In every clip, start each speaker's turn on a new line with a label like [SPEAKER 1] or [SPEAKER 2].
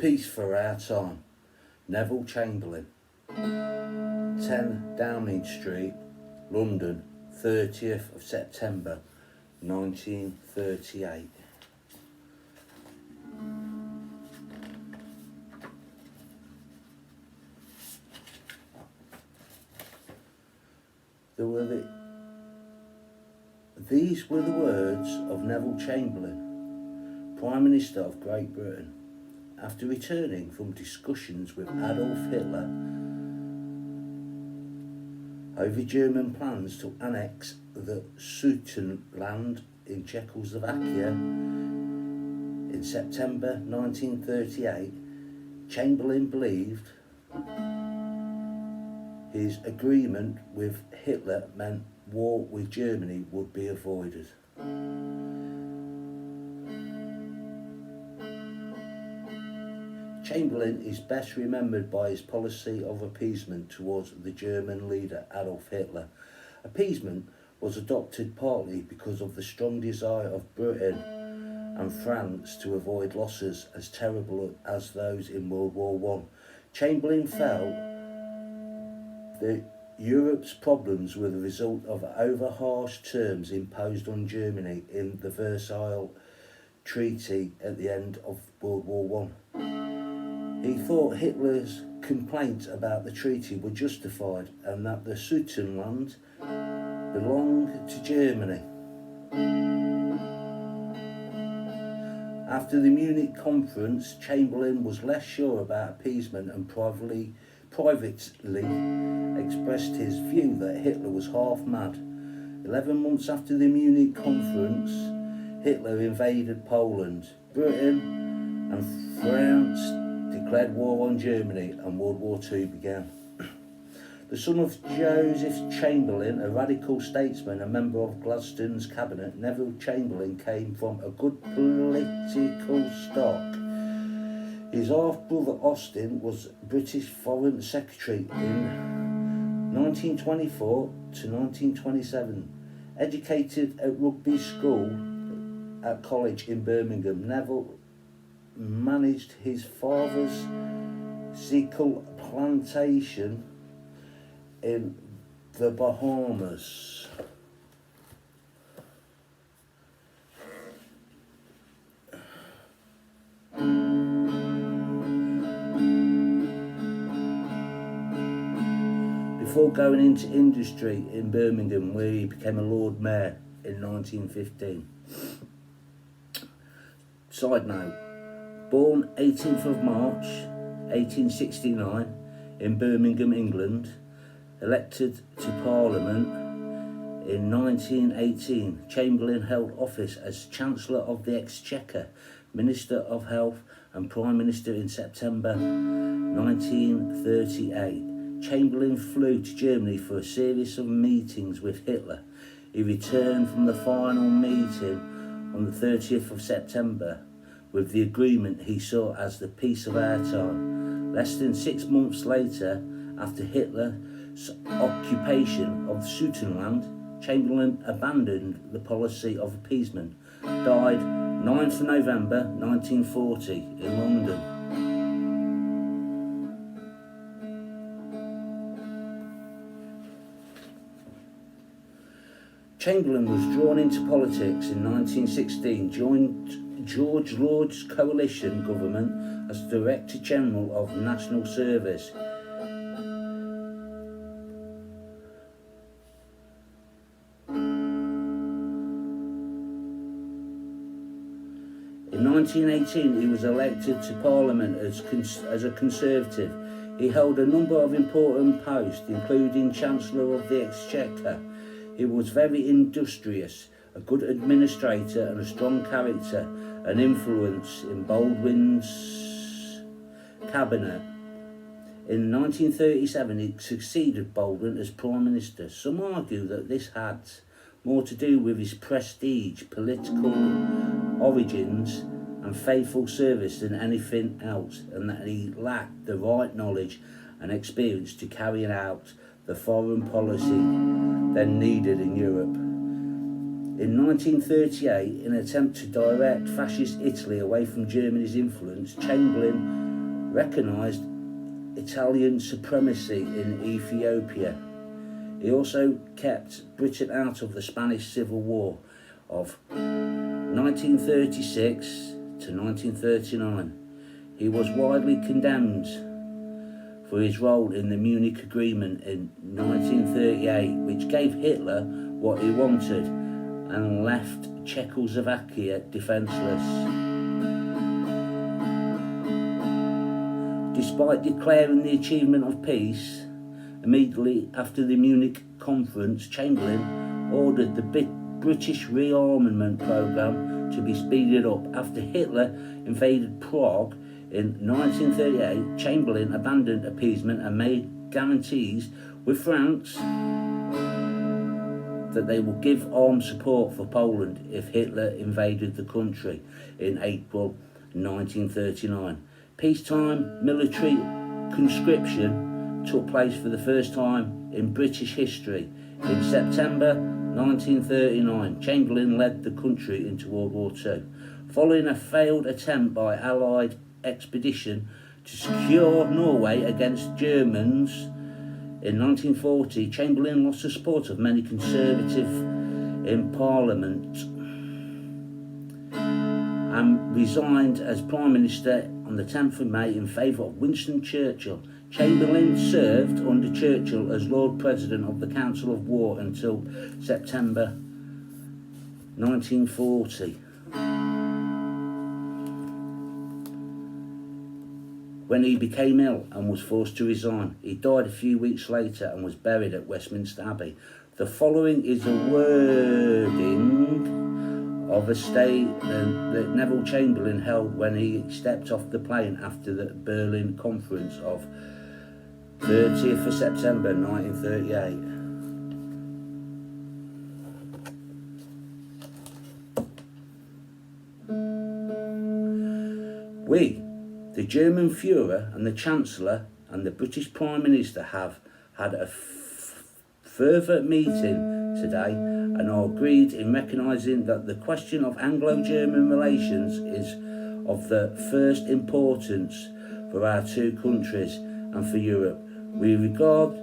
[SPEAKER 1] Peace for Our Time. Neville Chamberlain. 10 Downing Street, London, 30th of September 1938. These were the words of Neville Chamberlain, Prime Minister of Great Britain, after returning from discussions with Adolf Hitler over German plans to annex the Sudetenland in Czechoslovakia in September 1938. Chamberlain believed his agreement with Hitler meant war with Germany would be avoided. Chamberlain is best remembered by his policy of appeasement towards the German leader Adolf Hitler. Appeasement was adopted partly because of the strong desire of Britain and France to avoid losses as terrible as those in World War I. Chamberlain felt that Europe's problems were the result of over harsh terms imposed on Germany in the Versailles Treaty at the end of World War I. He thought Hitler's complaints about the treaty were justified and that the Sudetenland belonged to Germany. After the Munich conference, Chamberlain was less sure about appeasement and privately expressed his view that Hitler was half mad. 11 months after the Munich conference, Hitler invaded Poland. Britain and France declared war on Germany and World War II began. The son of Joseph Chamberlain, a radical statesman, a member of Gladstone's cabinet, Neville Chamberlain came from a good political stock. His half-brother Austin was British Foreign Secretary in 1924 to 1927. Educated at Rugby School at college in Birmingham, Neville managed his father's sickle plantation in the Bahamas. Before going into industry in Birmingham, where he became a Lord Mayor in 1915. Side note, born 18th of March 1869 in Birmingham, England, elected to Parliament in 1918, Chamberlain held office as Chancellor of the Exchequer, Minister of Health and Prime Minister in September 1938. Chamberlain flew to Germany for a series of meetings with Hitler. He returned from the final meeting on the 30th of September with the agreement he saw as the peace of our time. Less than 6 months later, after Hitler's occupation of Sudetenland, Chamberlain abandoned the policy of appeasement. Died 9th November 1940 in London. Chamberlain was drawn into politics in 1916, joined George Lord's coalition government as Director General of National Service. In 1918, he was elected to Parliament as a Conservative. He held a number of important posts, including Chancellor of the Exchequer. He was very industrious, a good administrator and a strong character, an influence in Baldwin's cabinet. In 1937, he succeeded Baldwin as Prime Minister. Some argue that this had more to do with his prestige, political origins and faithful service than anything else, and that he lacked the right knowledge and experience to carry out the foreign policy then needed in Europe. In 1938, in an attempt to direct fascist Italy away from Germany's influence, Chamberlain recognised Italian supremacy in Ethiopia. He also kept Britain out of the Spanish Civil War of 1936 to 1939. He was widely condemned for his role in the Munich Agreement in 1938, which gave Hitler what he wanted and left Czechoslovakia defenceless. Despite declaring the achievement of peace, immediately after the Munich conference, Chamberlain ordered the British rearmament programme to be speeded up. After Hitler invaded Prague in 1938, Chamberlain abandoned appeasement and made guarantees with France that they would give armed support for Poland if Hitler invaded the country in April 1939. Peacetime military conscription took place for the first time in British history. In September 1939, Chamberlain led the country into World War II. Following a failed attempt by Allied expedition to secure Norway against Germans in 1940, Chamberlain lost the support of many conservatives in Parliament and resigned as Prime Minister on the 10th of May in favour of Winston Churchill. Chamberlain served under Churchill as Lord President of the Council of War until September 1940, when he became ill and was forced to resign. He died a few weeks later and was buried at Westminster Abbey. The following is a wording of a statement that Neville Chamberlain held when he stepped off the plane after the Berlin Conference of 30th of September 1938. We, the German Führer and the Chancellor and the British Prime Minister, have had a further meeting today and are agreed in recognising that the question of Anglo-German relations is of the first importance for our two countries and for Europe. We regard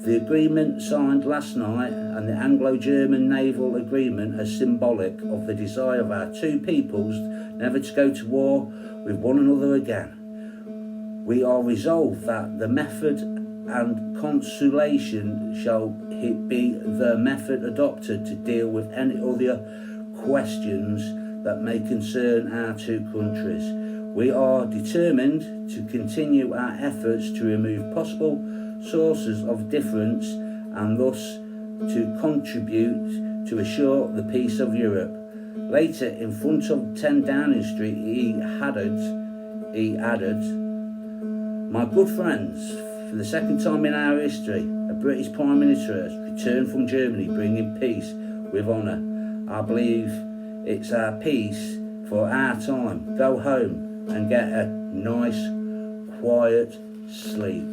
[SPEAKER 1] the agreement signed last night and the Anglo-German naval agreement as symbolic of the desire of our two peoples never to go to war with one another again. We are resolved that the method and consultation shall be the method adopted to deal with any other questions that may concern our two countries. We are determined to continue our efforts to remove possible sources of difference and thus to contribute to assure the peace of Europe. Later, in front of 10 Downing Street, he added, "My good friends, for the second time in our history, a British Prime Minister has returned from Germany bringing peace with honour. I believe it's our peace for our time. Go home and get a nice, quiet sleep."